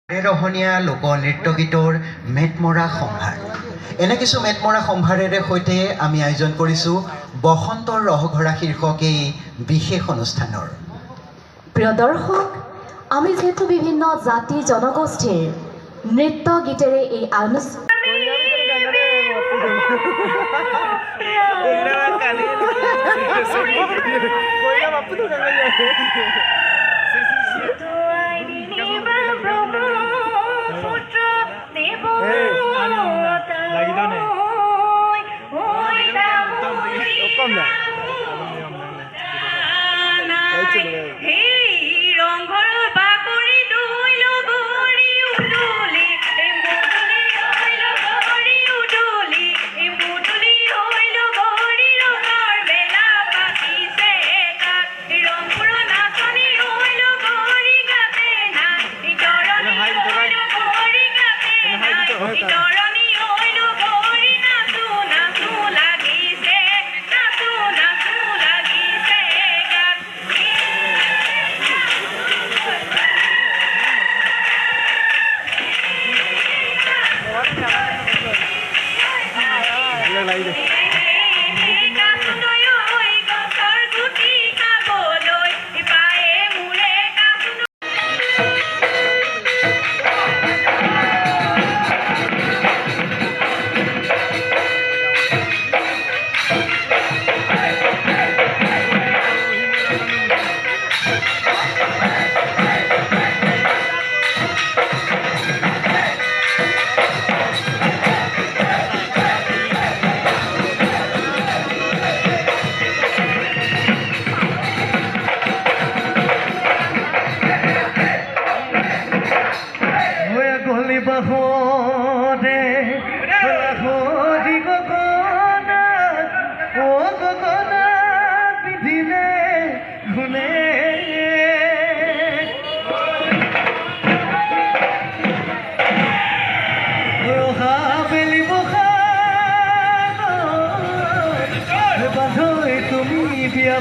ৰহণীয়া লোকনৃত্য গীতৰ মেটমৰা সম্ভাৰ। এনে কিছু মেটমৰা সম্ভাৰেৰে সৈতে আমি আয়োজন কৰিছোঁ বসন্তৰ ৰসঘৰা শীৰ্ষক এই বিশেষ অনুষ্ঠানৰ। প্ৰিয় দৰ্শক, আমি যিহেতু বিভিন্ন জাতি জনগোষ্ঠীৰ নৃত্য গীতেৰে এই অনুষ্ঠান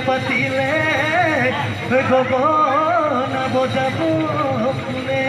পাতিলে গগনা বজাব ফুলে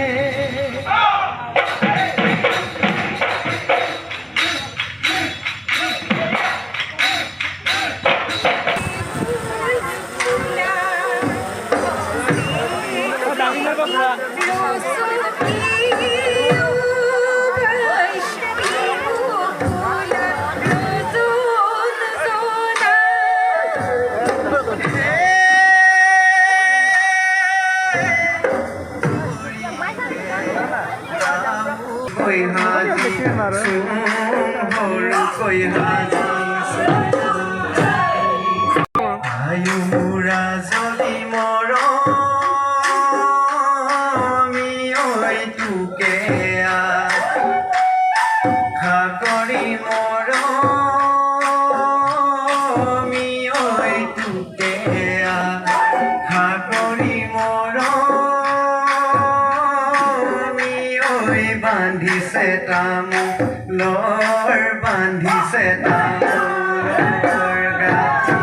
বান্ধিছে তামোলৰ বান্ধিছে তামোলৰ গাঠি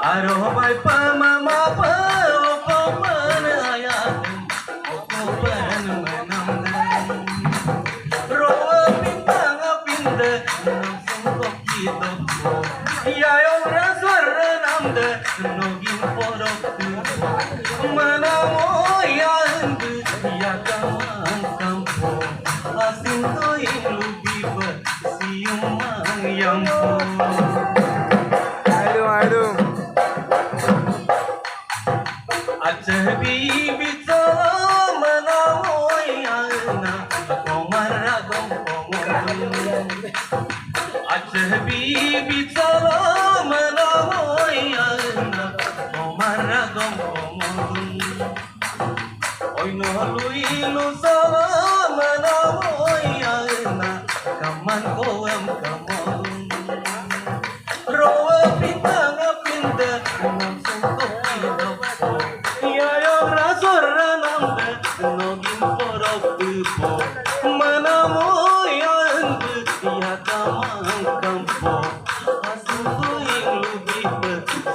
Arobai pamama pa okopan ayatan okopan manamdan roa pintang pinda nam sungkop kita ya ora swara namda nogin porok manamo ya andu ya kamang kampo asin to ilubi ba siumang yampo Ajabi bicara menamoyana komaragam komorum Ajabi bicara menamoyana komaragam komorum Oi no lui no sala menamoyana kaman koam kamorum Roa pitang pinda nam sungkop kita nogin porok tupo manamoyan ya kamang kampo asubuing lubih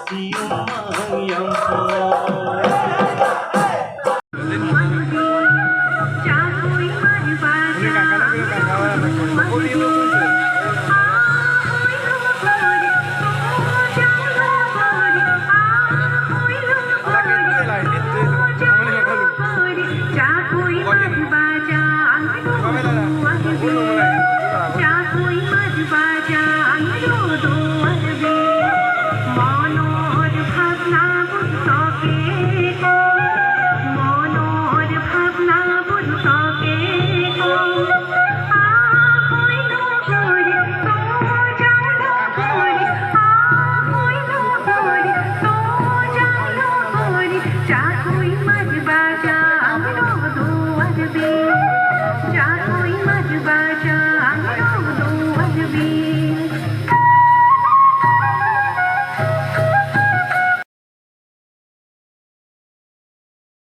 siumang yampo Capoy,